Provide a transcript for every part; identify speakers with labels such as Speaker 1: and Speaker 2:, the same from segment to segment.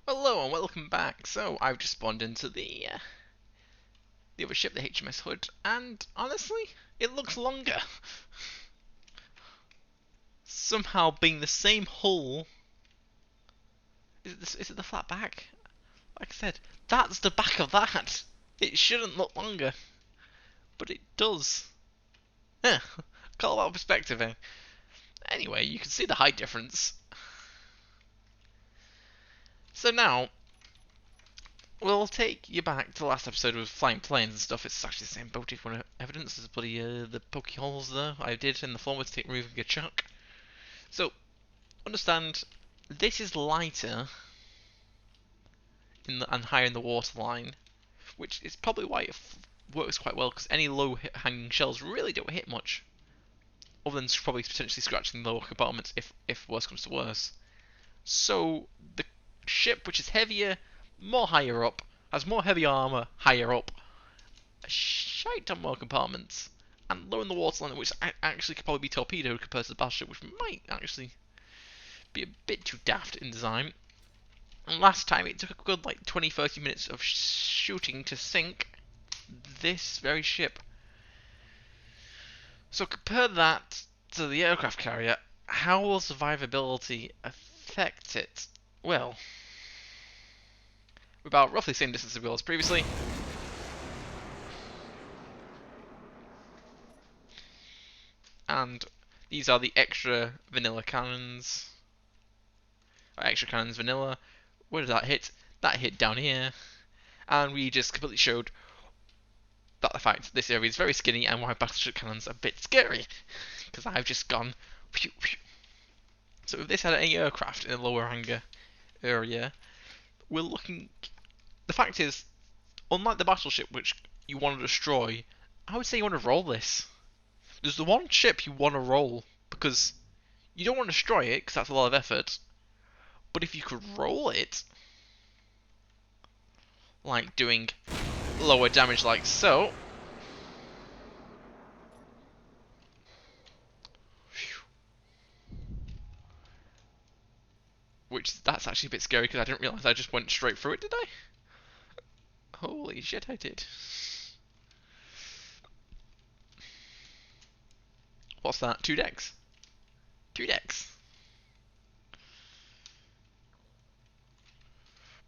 Speaker 1: Hello and welcome back. So I've just spawned into the other ship, the HMS Hood, and honestly, it looks longer. Somehow being the same hull. Is it the flat back? Like I said, that's the back of that. It shouldn't look longer, but it does. Yeah, call that perspective. Anyway, you can see the height difference. So now we'll take you back to the last episode with flying planes and stuff. It's actually the same boat if you want evidence. There's bloody the pokey holes there I did in the former to take removing a chuck. So understand, this is lighter and higher in the waterline, which is probably why it works quite well, because any low hanging shells really don't hit much, other than probably potentially scratching lower compartments if worse comes to worse. So the ship, which is heavier, more higher up, has more heavy armour higher up, a shite ton more compartments, and low in the waterline, which actually could probably be torpedoed compared to the battleship, which might actually be a bit too daft in design. And last time it took a good like 20-30 minutes of shooting to sink this very ship. So compare that to the aircraft carrier. How will survivability affect it? Well, we're about roughly the same distance as previously. And these are the extra vanilla cannons. Extra cannons vanilla. Where did that hit? That hit down here. And we just completely showed that the fact this area is very skinny and why battleship cannons are a bit scary. Because I've just gone pew, pew. So if this had any aircraft in the lower hangar area, we're looking. The fact is, unlike the battleship which you want to destroy, I would say you want to roll this. There's the one ship you want to roll because you don't want to destroy it because that's a lot of effort. But if you could roll it, like doing lower damage like so, which that's actually a bit scary because I didn't realise I just went straight through it, did I? Holy shit, I did. What's that? Two decks. Two decks.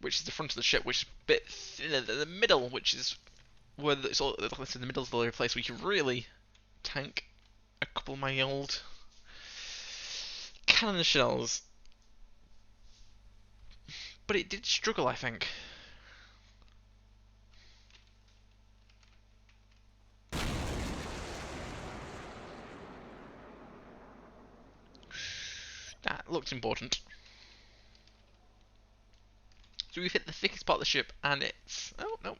Speaker 1: Which is the front of the ship, which is a bit thinner than the middle, which is where it's all in the middle is the only place we can really tank a couple of my old cannon shells. But it did struggle, I think. That looked important. So we've hit the thickest part of the ship, and it's... oh, no.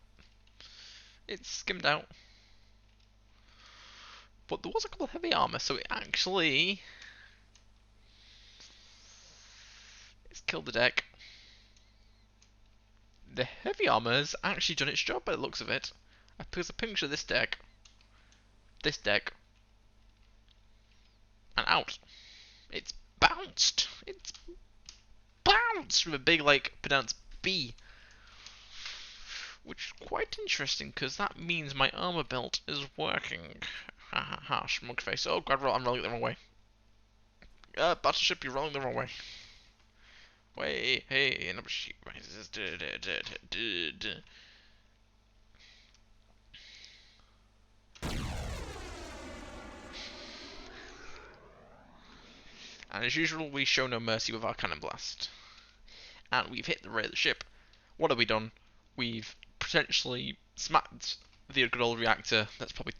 Speaker 1: It's skimmed out. But there was a couple of heavy armour, so it actually... it's killed the deck. The heavy armour has actually done its job by the looks of it. I took a picture of this deck, and out. It's bounced. It's bounced with a big, like, pronounced B. Which is quite interesting, because that means my armor belt is working. Ha ha ha, smug face. Oh god, I'm rolling the wrong way. Battleship, you're rolling the wrong way. Wait, hey, number sheet rises. And as usual, we show no mercy with our cannon blast. And we've hit the rear of the ship. What have we done? We've potentially smacked the good old reactor that's probably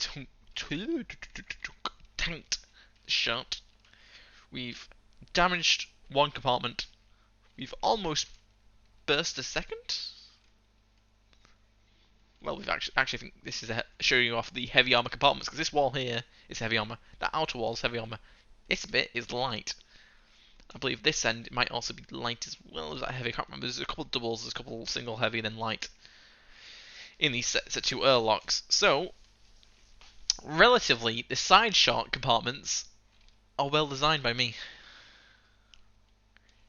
Speaker 1: tanked shut. We've damaged one compartment. We've almost burst a second. Well, we've actually think this is showing you off the heavy armor compartments, because this wall here is heavy armor. That outer wall is heavy armor. This bit is light. I believe this end might also be light as well as that heavy. I can't remember. There's a couple of doubles, there's a couple of single heavy, and then light in these sets of two airlocks. So, relatively, the side shot compartments are well designed by me.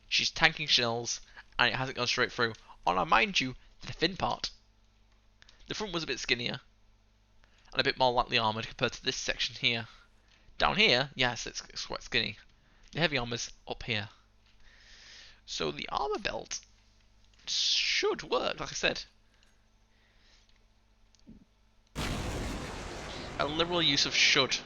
Speaker 1: She's tanking shells and it hasn't gone straight through. Oh, now mind you, the thin part. The front was a bit skinnier and a bit more lightly armoured compared to this section here. Down here, yes, it's quite skinny. The heavy armour's up here. So the armour belt should work, like I said. A liberal use of should.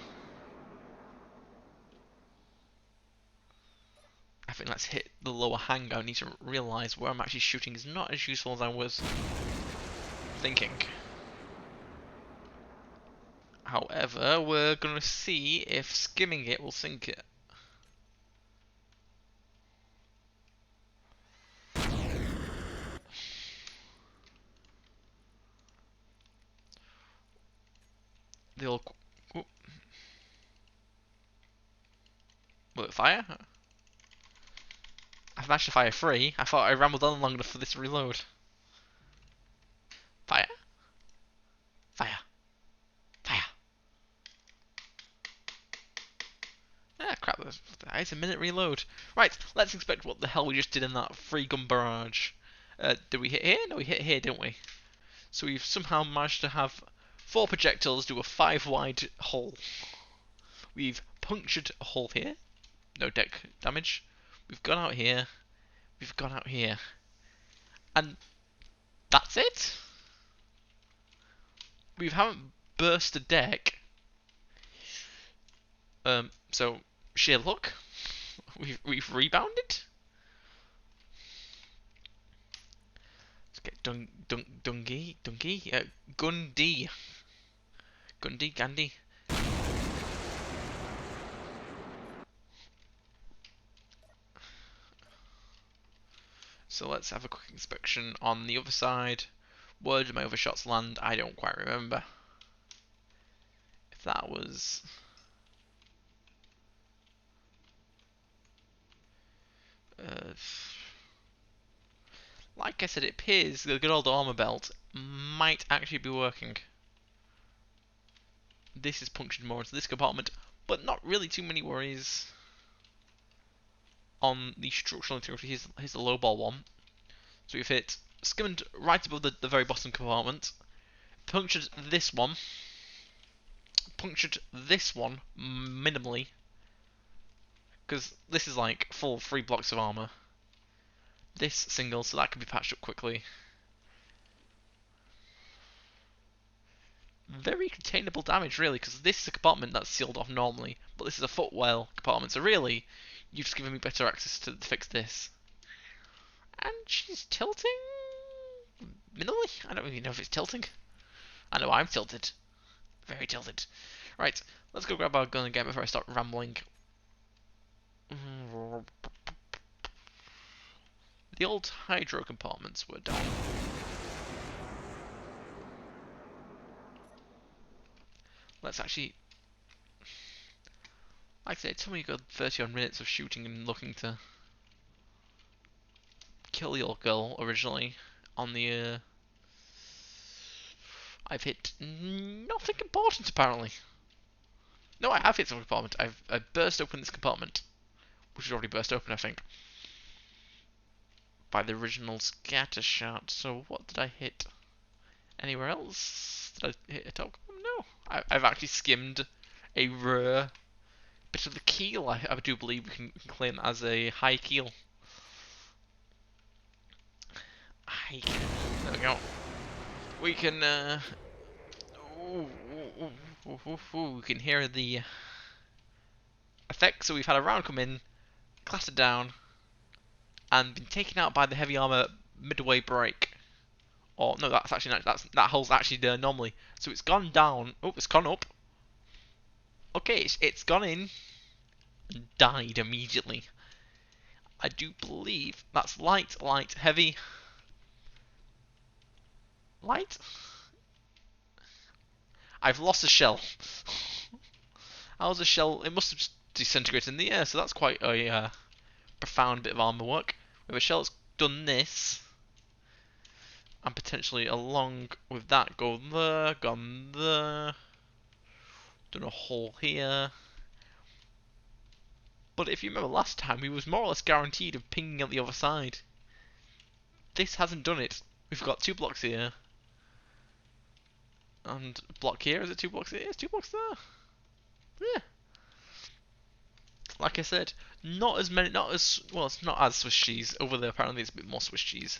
Speaker 1: I think let's hit the lower hang. I need to realise where I'm actually shooting is not as useful as I was thinking. However, we're going to see if skimming it will sink it. Will it fire? I've managed to fire 3. I thought I rambled on long enough for this to reload. Fire. Fire. Fire. Ah, crap. It's a minute reload. Right, let's inspect what the hell we just did in that 3-gun barrage. Did we hit here? No, we hit here, didn't we? So we've somehow managed to have 4 projectiles do a 5-wide hole. We've punctured a hole here. No deck damage. We've gone out here. We've gone out here. And that's it? We haven't burst a deck. So, sheer luck. We've rebounded. Let's get Gundy. Gandhi. So let's have a quick inspection on the other side. Where did my other shots land? I don't quite remember. If that was... like I said, it appears the good old armor belt might actually be working. This is punctured more into this compartment, but not really too many worries on the structural integrity. Here's the low ball one. So we've hit skimmed right above the very bottom compartment, punctured this one minimally, because this is like full 3 blocks of armor. This single, so that can be patched up quickly. Very containable damage, really, because this is a compartment that's sealed off normally, but this is a footwell compartment, so really, you've just given me better access to fix this. And she's tilting minimally? I don't really know if it's tilting. I know I'm tilted. Very tilted. Right, let's go grab our gun again before I start rambling. The old hydro compartments were down. Let's actually... like I say, it's only got 30 odd minutes of shooting and looking to kill your girl originally on the... I've hit nothing important apparently. No, I have hit some compartment. I've burst open this compartment, which is already burst open, I think, by the original scatter shot. So what did I hit? Anywhere else? Did I hit a top? No. I've actually skimmed a rare bit of the keel. I do believe we can claim that as a high keel. High keel. There we go. We can. We can hear the effect. So we've had a round come in, clattered down, and been taken out by the heavy armor midway break. Or no, that's actually not, that hole's actually there normally. So it's gone down. Oh, it's gone up. Okay, it's gone in and died immediately. I do believe that's light, heavy. Light? I've lost a shell. How's a shell? It must have just disintegrated in the air, so that's quite a profound bit of armor work. With a shell that's done this, and potentially along with that, go there, gone there, done a hole here. But if you remember last time, we was more or less guaranteed of pinging at the other side. this hasn't done it. We've got 2 blocks here. And block here, is it 2 blocks here? It's 2 blocks there. Yeah. Like I said, not as many, not as, well, it's not as Swiss cheese. Over there, apparently, it's a bit more Swiss cheese.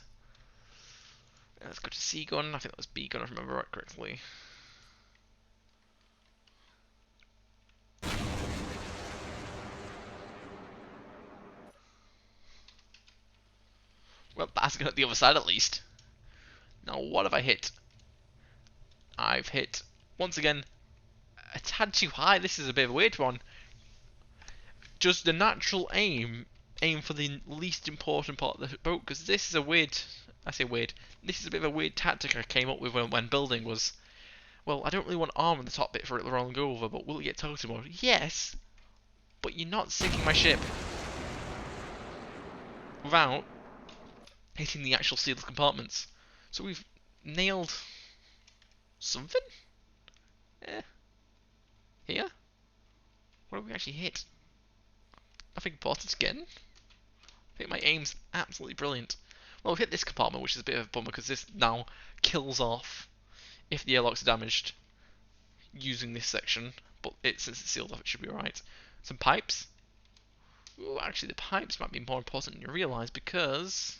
Speaker 1: Let's go to C gun. I think that was B gun, if I remember right correctly. Well, that's gone at the other side at least. Now, what have I hit? I've hit, once again, a tad too high. This is a bit of a weird one. Just the natural aim for the least important part of the boat, because this is a weird, I say weird, this is a bit of a weird tactic I came up with when building was, well, I don't really want arm in the top bit for it to roll go over, but will it get total mode? Yes, but you're not sinking my ship without hitting the actual sealed compartments. So we've nailed something? Eh. Here? What have we actually hit? Nothing important again? I think my aim's absolutely brilliant. Well, we've hit this compartment, which is a bit of a bummer, because this now kills off if the airlocks are damaged using this section, but since it's sealed off, it should be alright. Some pipes. Ooh, actually, the pipes might be more important than you realise, because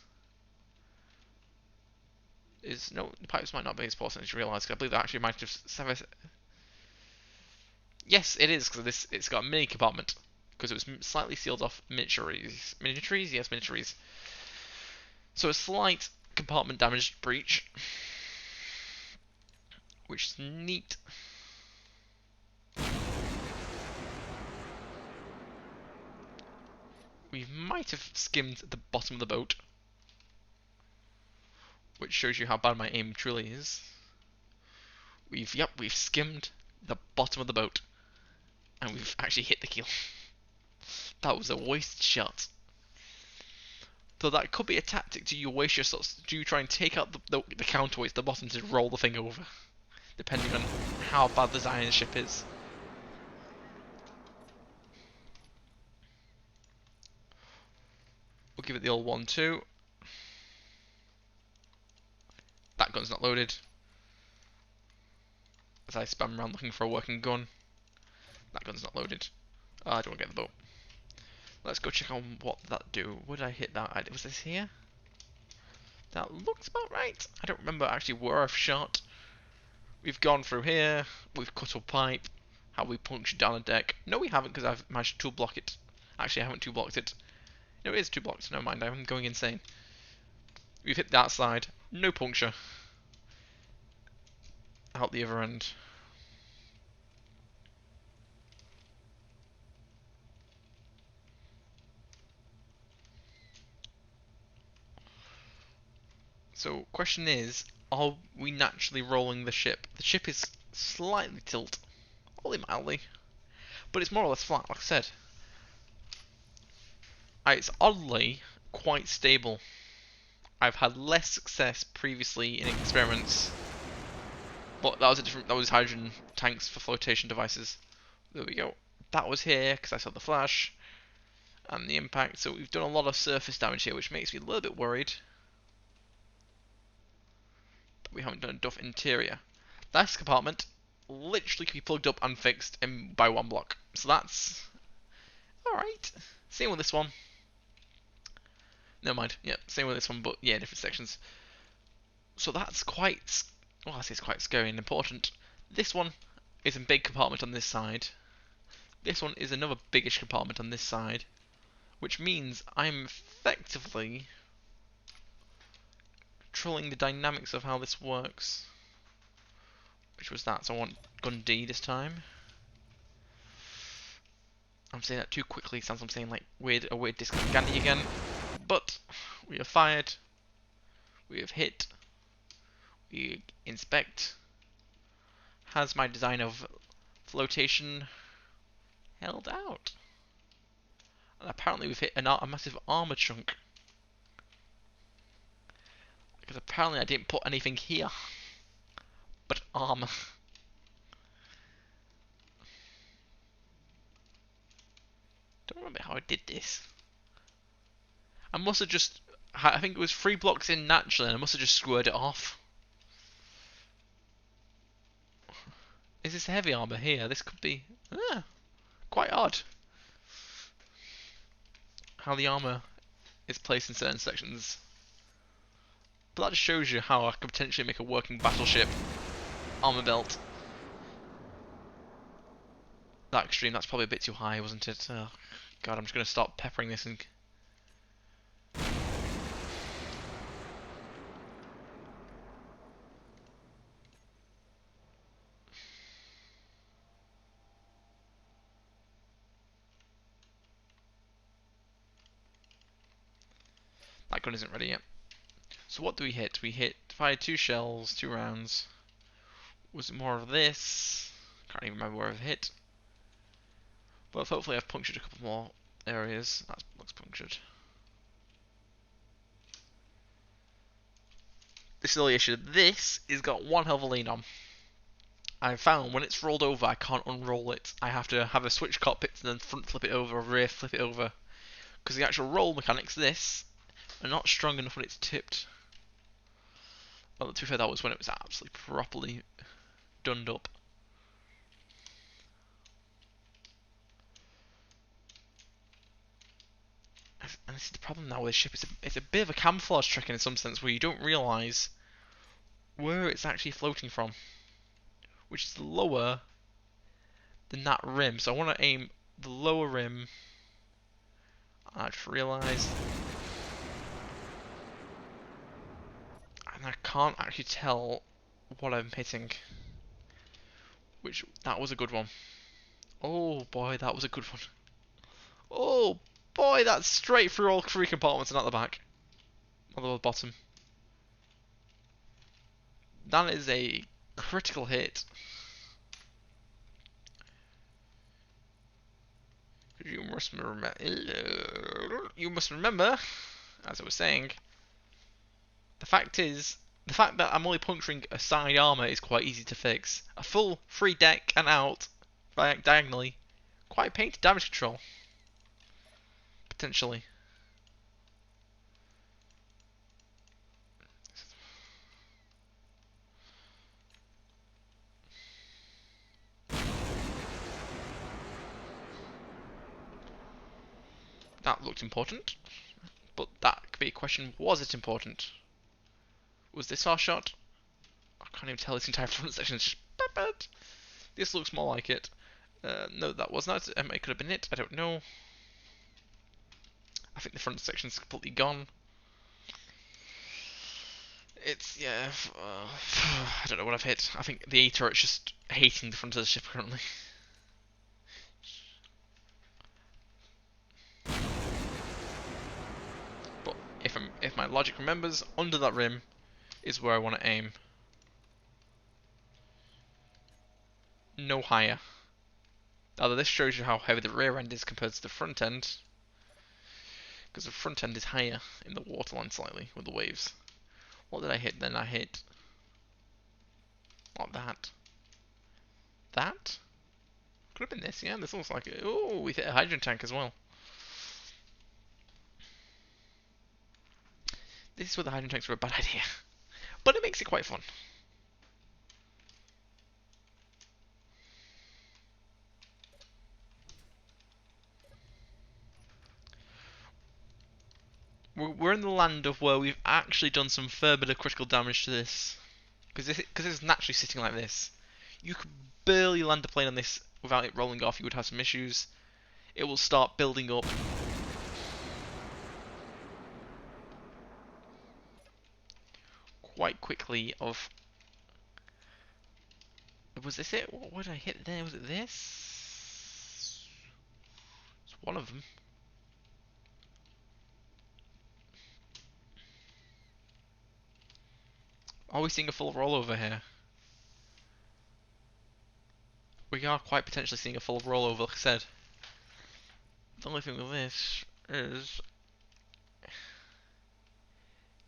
Speaker 1: no, the pipes might not be as important as you realise, because I believe that actually might have yes, it is, because it's got a mini compartment, because it was slightly sealed off miniaturies. Miniaturies? Yes, miniaturies. So a slight compartment damage breach, which is neat. We might have skimmed the bottom of the boat, which shows you how bad my aim truly is. We've skimmed the bottom of the boat, and we've actually hit the keel. That was a waste shot. So that could be a tactic. Do you waste your shots? Do you try and take out the counterweights at the bottom to roll the thing over? Depending on how bad the design of the ship is. We'll give it the old 1-2. That gun's not loaded. As I spam around looking for a working gun. That gun's not loaded. I don't want to get the boat. Let's go check on what that do. Would I hit that? Was this here? That looks about right. I don't remember actually where I've shot. We've gone through here. We've cut a pipe. Have we punctured down a deck? No, we haven't, because I've managed to block it. Actually, I haven't blocked it. No, it is 2 blocked. Never mind, I'm going insane. We've hit that side. No puncture. Out the other end. So, question is, are we naturally rolling the ship? The ship is slightly tilt. Only mildly. But it's more or less flat, like I said. It's oddly quite stable. I've had less success previously in experiments, but that was hydrogen tanks for flotation devices. There we go. That was here because I saw the flash and the impact. So we've done a lot of surface damage here, which makes me a little bit worried that we haven't done enough interior. This compartment literally can be plugged up and fixed by 1 block. So that's alright. Same with this one. Never mind. Yeah, same with this one, but yeah, different sections. So that's quite, well, I say it's quite scary and important. This one is a big compartment on this side. This one is another biggish compartment on this side, which means I'm effectively controlling the dynamics of how this works. Which was that, so I want gun D this time. I'm saying that too quickly, sounds like I'm saying like a weird discount Gandhi again. But we have fired, we have hit, we inspect. Has my design of flotation held out? And apparently we've hit a massive armor chunk. Because apparently I didn't put anything here. But armor. Don't remember how I did this. I must have just I think it was 3 blocks in naturally, and I must have just squared it off. Is this heavy armor here? This could be quite odd. How the armor is placed in certain sections. But that just shows you how I could potentially make a working battleship armor belt. That extreme, that's probably a bit too high, wasn't it? Oh, God, I'm just going to start peppering this and... That gun isn't ready yet. So what do we hit? We fired 2 shells, 2 rounds. Was it more of this? Can't even remember where I've hit. But hopefully I've punctured a couple more areas. That looks punctured. This is the only issue. This has got one hell of a lean on. I found when it's rolled over, I can't unroll it. I have to have a switch cockpit and then front flip it over or rear flip it over. Because the actual roll mechanics, this, are not strong enough when it's tipped. Well, to be fair, that was when it was absolutely properly done up. And this is the problem now with this ship. It's a bit of a camouflage trick in some sense where you don't realise where it's actually floating from, which is lower than that rim. So I want to aim the lower rim. I just realised, and I can't actually tell what I'm hitting. Which, that was a good one. Oh boy, that was a good one. Oh boy, that's straight through all 3 compartments and at the back. Or the bottom. That is a critical hit. You must remember, as I was saying, the fact that I'm only puncturing a side armour is quite easy to fix. A full 3 deck and out, diagonally, quite a pain to damage control. Potentially. That looked important, but that could be a question, was it important? Was this our shot? I can't even tell, this entire front section is just peppered. This looks more like it. No, that was not. It could have been it, I don't know. I think the front section's completely gone. It's, yeah, I don't know what I've hit. I think the A turret's just hating the front of the ship currently. But if my logic remembers, under that rim is where I want to aim. No higher. Although this shows you how heavy the rear end is compared to the front end. Because the front end is higher in the waterline slightly with the waves. What did I hit then? I hit... Not that. That? Could have been this, yeah. This looks like it. Oh, we hit a hydrogen tank as well. This is where the hydrogen tanks were a bad idea. But it makes it quite fun. We're in the land of where we've actually done some fair bit of critical damage to this. Because it's naturally sitting like this. You could barely land a plane on this without it rolling off. You would have some issues. It will start building up. Quite quickly of... Was this it? What did I hit there? Was it this? It's one of them. Are we seeing a full rollover here? We are quite potentially seeing a full rollover, like I said. The only thing with this is...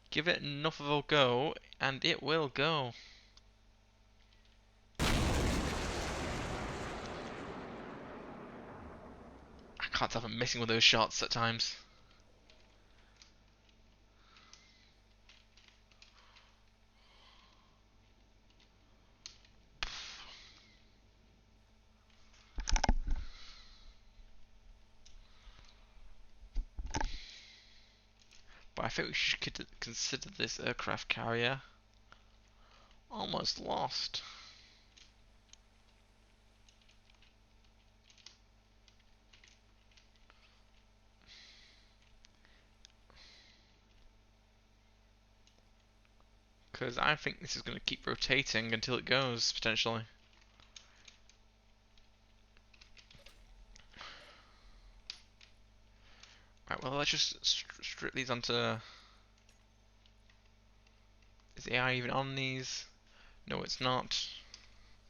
Speaker 1: Give it enough of a go, and it will go. I can't tell if I'm missing with those shots at times. But I think we should consider this aircraft carrier almost lost. Because I think this is going to keep rotating until it goes, potentially. Right, well, let's just strip these onto... Is the AI even on these? No, it's not.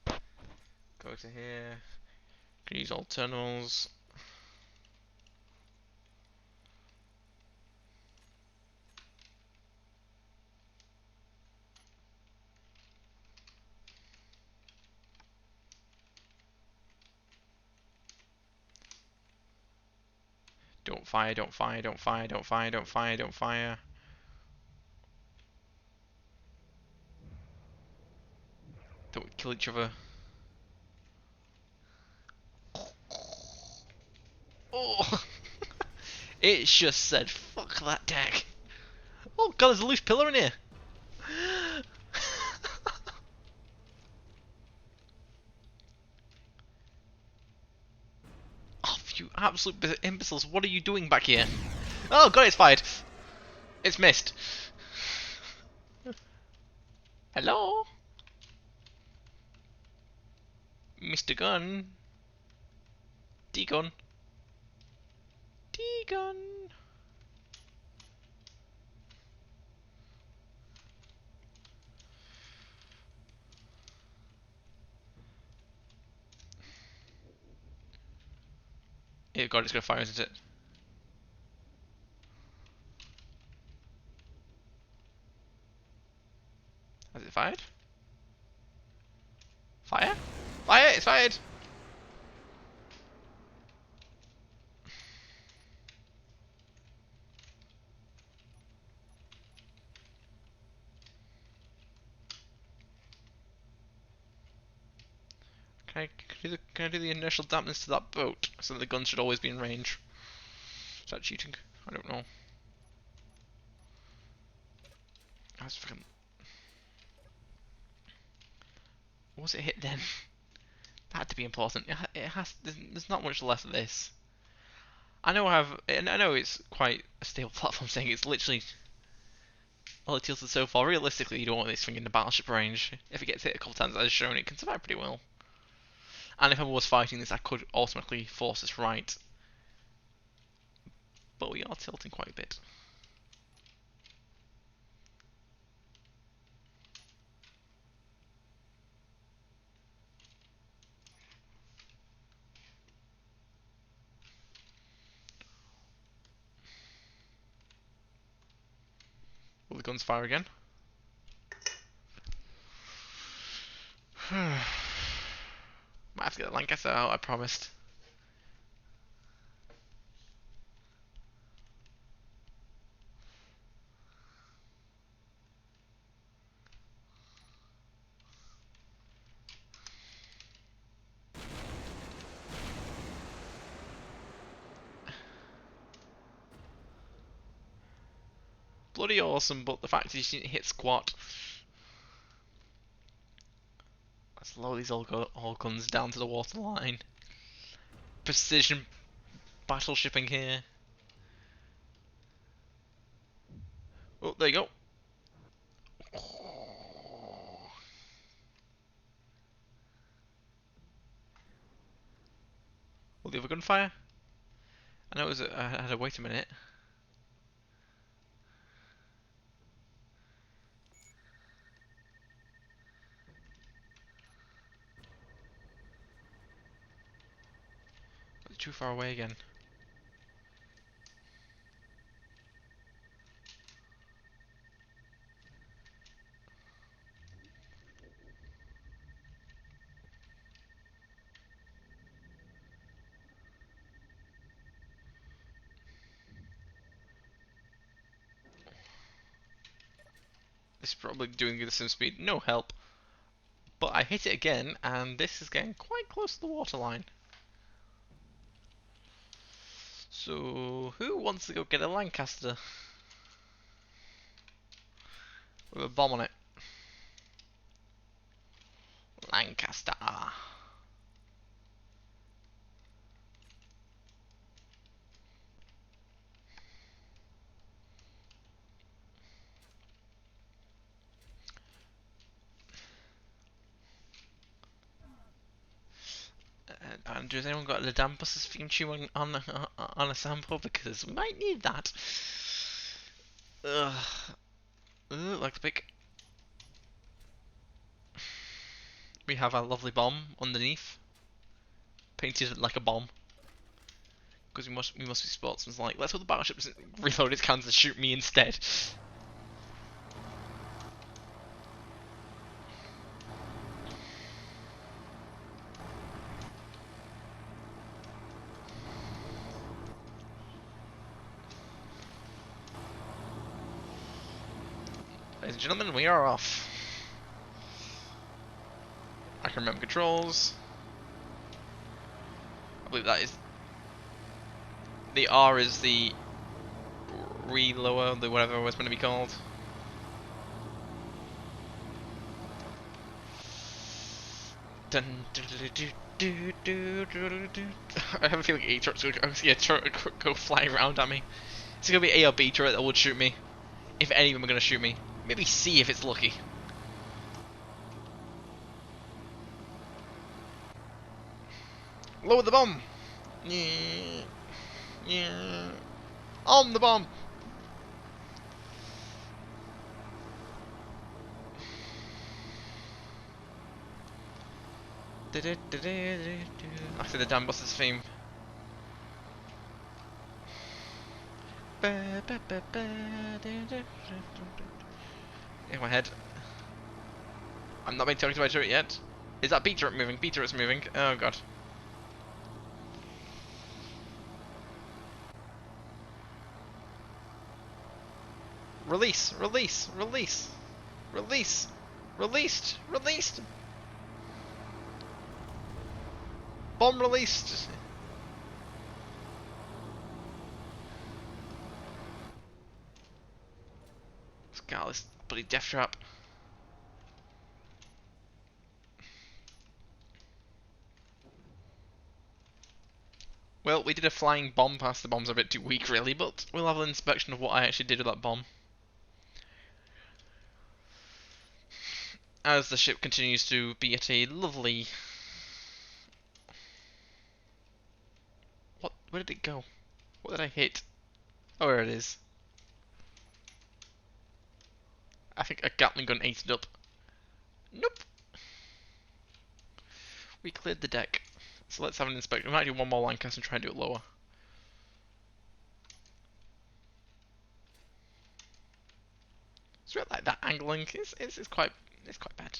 Speaker 1: Go to here. Can use all terminals. Don't fire, don't fire, don't fire, don't fire, don't fire, don't fire. Don't kill each other. Oh! It just said, fuck that deck. Oh god, there's a loose pillar in here. Oh, you absolute imbeciles, what are you doing back here? Oh god, it's fired. It's missed. Hello? Mr. Gun? D-Gun? D-Gun? Yeah, god, it's gonna fire, isn't it? Has it fired? Fire? Fire! It's fired! Can I do the initial dampness to that boat so that the gun should always be in range? Is that cheating? I don't know. That's fucking... What was it hit then? That had to be important. It has. There's not much left of this. I know it's quite a stable platform, saying it's literally all it tilted so far. Realistically, you don't want this thing in the battleship range. If it gets hit a couple times, as shown, it can survive pretty well. And if I was fighting this, I could automatically force this right. But we are tilting quite a bit. Will the guns fire again? Might have to get the Lancaster out, I promised. Bloody awesome, but the fact is you didn't hit squat. Let's lower these all guns down to the waterline. Precision battleshipping here. Oh, there you go. Will the other gun fire? I know it was. I had to wait a minute. It's too far away again. This is probably doing the same speed. No help. But I hit it again, and this is getting quite close to the waterline. So, who wants to go get a Lancaster? with a bomb on it. Lancaster. And has anyone got the Damn Busters theme tune on a sample? Because we might need that. Ugh. Like the pick. We have a lovely bomb underneath, painted like a bomb. Because we must be sportsmen. Like, let's hope the battleship doesn't reload its cannons and shoot me instead. Ladies and gentlemen, we are off. I can remember controls. I believe that is... The R is the relower, the whatever it was going to be called. Dun, I have a feeling A turret's going to see a turret go flying around at me. It's going to be A or B turret that would shoot me. If any of them are going to shoot me. Maybe C if it's lucky. Lower the bomb! Yeah. Yeah. On the bomb! I see the Damn Busters theme. In my head. I'm not being talked about turret yet. Is that B turret moving? B turret's moving. Oh god. Release! Release! Release! Release! Released! Released! Bomb released! God, this bloody death trap. Well, we did a flying bomb past. The bomb's a bit too weak, really, but we'll have an inspection of what I actually did with that bomb. As the ship continues to be at a lovely... What? Where did it go? What did I hit? Oh, there it is. I think a Gatling gun ate it up. Nope. We cleared the deck. So let's have an inspection. We might do one more Lancaster and try and do it lower. It's really like that angling. It's quite bad.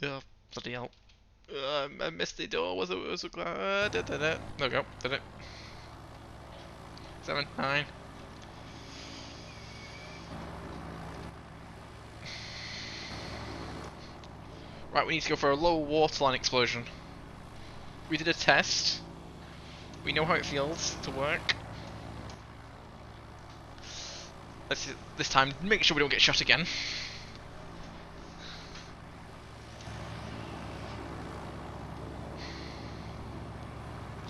Speaker 1: Oh, bloody hell. I missed the door. Was it glad? There we go. Did it. 7, 9. Right, we need to go for a low waterline explosion. We did a test. We know how it feels to work. Let's see, this time make sure we don't get shot again.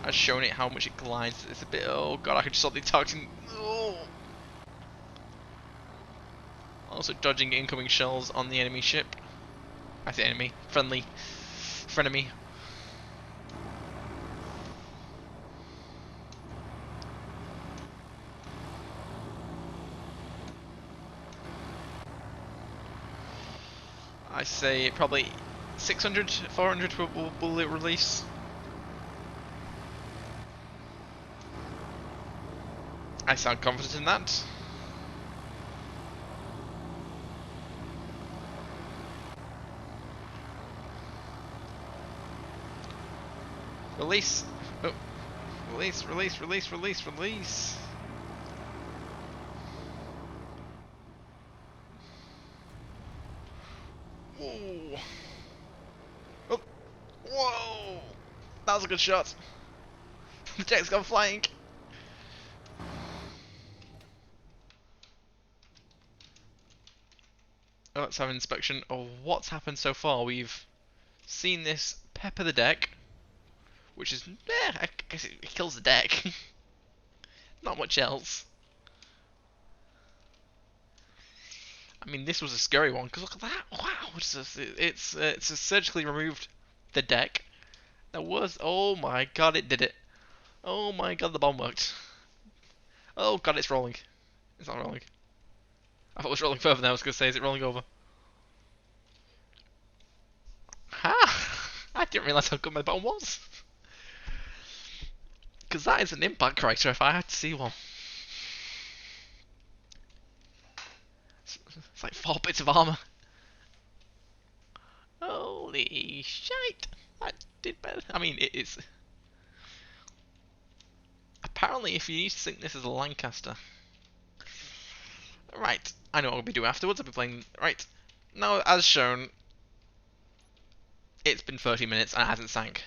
Speaker 1: I've shown it how much it glides. It's a bit. Oh god, I can just saw the toxin. Oh. Also dodging incoming shells on the enemy ship. I say enemy, friendly, frenemy. I say probably 600, 400 will it release. I sound confident in that. Release! Oh. Release, release, release, release, release! Oh! Oh! Whoa! That was a good shot. The deck's gone flying. Let's have an inspection of what's happened so far. We've seen this pepper the deck, which is, I guess it kills the deck. Not much else. I mean, this was a scary one, because look at that. Wow, it's surgically removed the deck. That was, oh my god, it did it. Oh my god, the bomb worked. Oh god, it's rolling. It's not rolling. I thought it was rolling further than I was going to say, is it rolling over? Ha! I didn't realise how good my bomb was. Because that is an impact character if I had to see one. It's like 4 bits of armour. Holy shite! That did better. I mean, it's... Apparently, if you need to sync this as a Lancaster... Right, I know what I'll be doing afterwards. I'll be playing... Right, now as shown, it's been 30 minutes and it hasn't sank.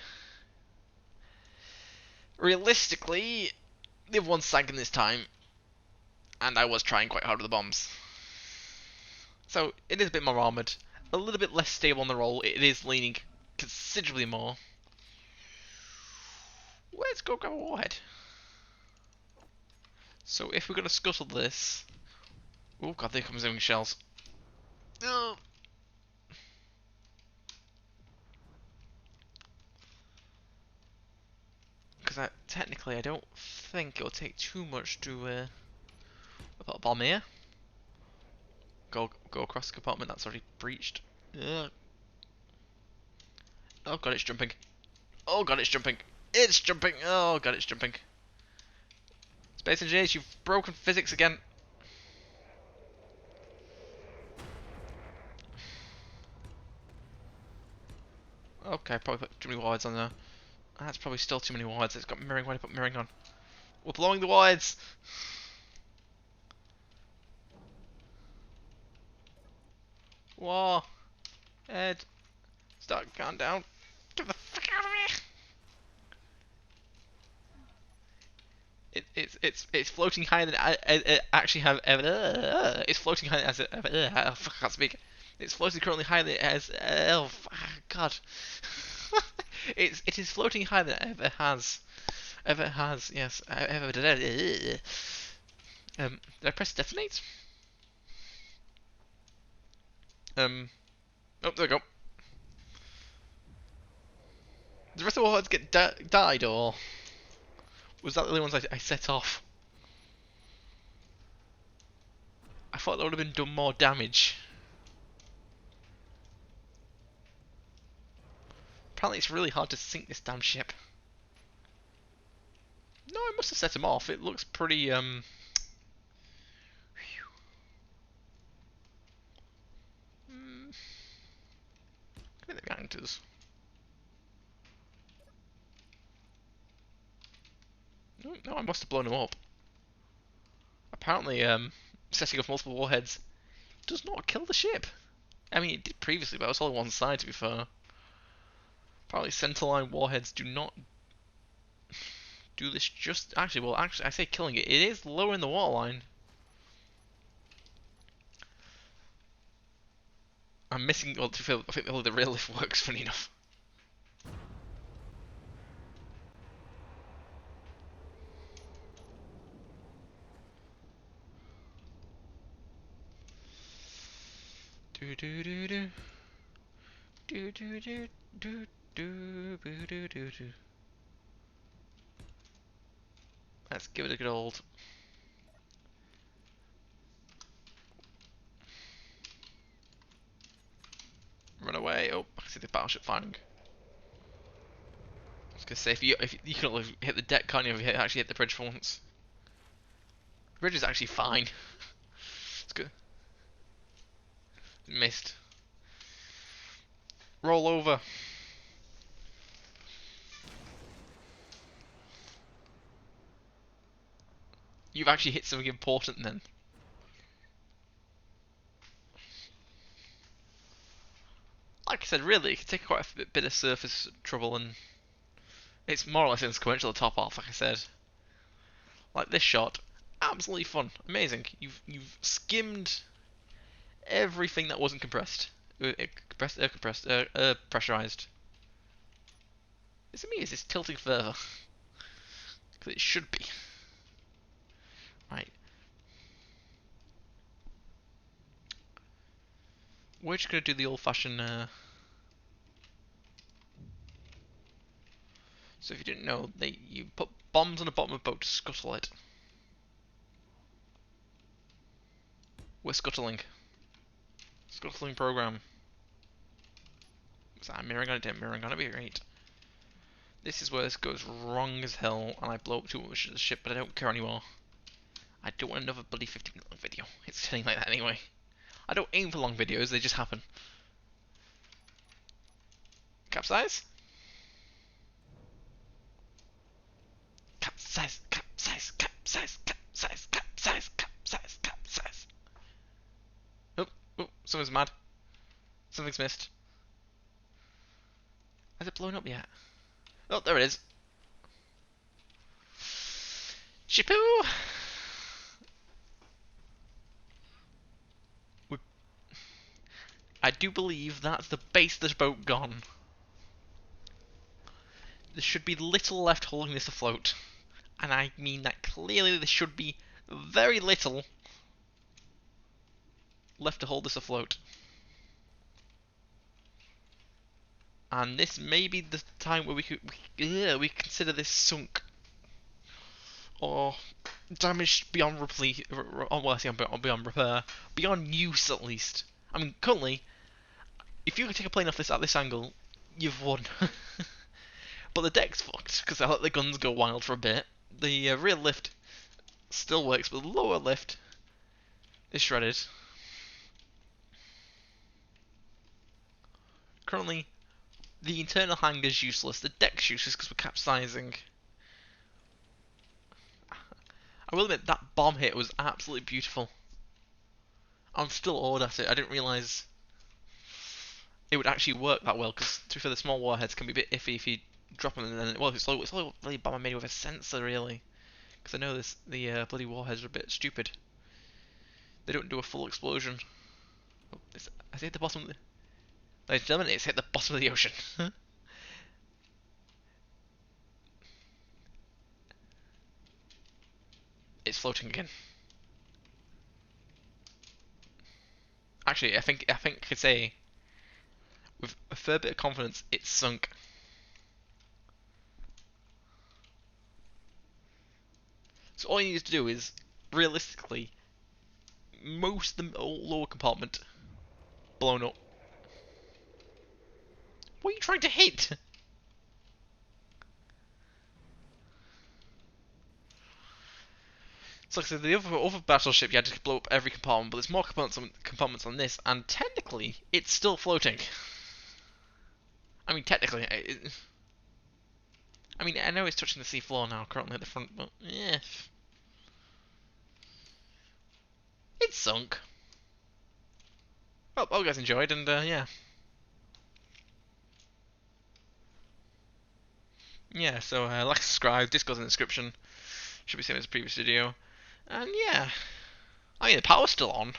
Speaker 1: Realistically, the other one sank in this time, and I was trying quite hard with the bombs. So, it is a bit more armoured, a little bit less stable on the roll. It is leaning considerably more. Let's go grab a warhead. So if we're going to scuttle this... Oh god, there comes zooming shells. Because technically I don't think it'll take too much to put a bomb here. Go across the compartment, that's already breached. Oh god, it's jumping. Oh god, it's jumping. It's jumping. Oh god, it's jumping. Space Engineers, you've broken physics again. Okay, probably put too many warheads on there. That's probably still too many warheads. It's got mirroring. Why did I put mirroring on? We're blowing the warheads. War. Ed. Start calm down. Get the fuck out of here. It's floating higher than it actually have ever. It's floating higher as it ever. Oh, fuck, I can't speak. It's floating currently higher than it has. Oh god. It is floating higher than it ever has. Ever has. Yes. Ever did. Did I press detonate? Oh, there we go. Did the rest of the warheads get died, or was that the only ones I set off? I thought that would have been done more damage. Apparently it's really hard to sink this damn ship. No, I must have set him off. It looks pretty, I think the reactors. No, I must have blown him up. Apparently, setting off multiple warheads does not kill the ship. I mean, it did previously, but it was only one side, to be fair. Apparently, centerline warheads do not do this just... Actually, well, I say killing it. It is lowering the waterline. I'm missing... Well, I think the real lift works, funny enough. Do do do do. Do do do do do do do do do. Let's give it a good old... Run away. Oh, I see the battleship firing. I was gonna say, if you can only hit the deck, can't you? If you actually hit the bridge for once. The bridge is actually fine. It's good. Missed. Roll over. You've actually hit something important then. Like I said, really, it can take quite a bit of surface trouble, and it's more or less inconsequential to top off, like I said. Like this shot, absolutely fun, amazing. You've skimmed everything that wasn't compressed, pressurized. Is it me? Is this tilting further? Because it should be. Right. We're just gonna do the old-fashioned. So if you didn't know, you put bombs on the bottom of a boat to scuttle it. We're scuttling. Scuttling program. So I'm mirroring on it, mirroring on it, be great. This is where this goes wrong as hell, and I blow up too much of the ship, but I don't care anymore. I don't want another bloody 50-minute long video. It's turning like that anyway. I don't aim for long videos, they just happen. Capsize? Capsize, capsize, capsize, capsize, capsize, capsize, capsize. Oh, oh, something's mad. Something's missed. Has it blown up yet? Oh, there it is. Shipoo! I do believe that's the base of this boat gone. There should be little left holding this afloat. And I mean that clearly there should be very little left to hold this afloat. And this may be the time where we consider this sunk. Or damaged beyond beyond repair. Beyond use, at least. I mean, currently, if you can take a plane off this at this angle, you've won. But the deck's fucked, because I let the guns go wild for a bit. The rear lift still works, but the lower lift is shredded. Currently, the internal hangar's useless, the deck's useless because we're capsizing. I will admit, that bomb hit was absolutely beautiful. I'm still awed at it. I didn't realise it would actually work that well, because to be fair, the small warheads can be a bit iffy if you drop them and then, well, it's all bloody bomb made with a sensor, really. Because I know the bloody warheads are a bit stupid. They don't do a full explosion. Oh, has it hit the bottom of the... Ladies and gentlemen, it's hit the bottom of the ocean. It's floating again. Actually, I think I could say with a fair bit of confidence, it's sunk. So all you need to do is, realistically, most of the lower compartment blown up. What are you trying to hit? So like I said, the other battleship you had to blow up every compartment, but there's more compartments on this, and technically it's still floating. I mean, technically, I mean, I know it's touching the sea floor now, currently at the front, but yeah, it's sunk. Well, hope you guys enjoyed, and yeah. Yeah, so like, subscribe, Discord's in the description. Should be same as the previous video. And yeah, I mean, the power's still on.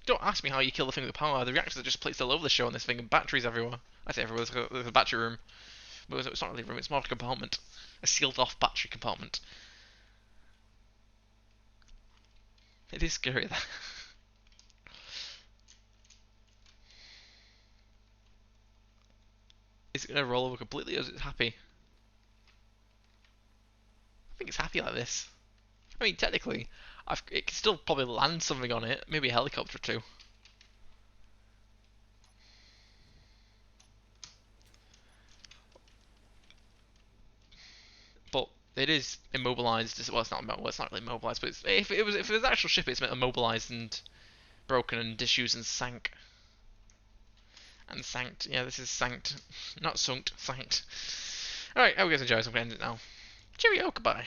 Speaker 1: Don't ask me how you kill the thing with the power. The reactors are just placed all over the show on this thing, and batteries everywhere. I say everywhere, there's a battery room. But it's not really a room, it's more like a compartment. A sealed off battery compartment. It is scary, that. Is it going to roll over completely, or is it happy? I think it's happy like this. I mean, technically, it can still probably land something on it. Maybe a helicopter too. But it is immobilized. Well, it's not really immobilized, but if it was an actual ship, it's immobilized and broken and disused and sank. And sanked. Yeah, this is sanked. Not sunked, sanked. Alright, I hope you guys enjoyed. I'm going to end it now. Cheerio, goodbye.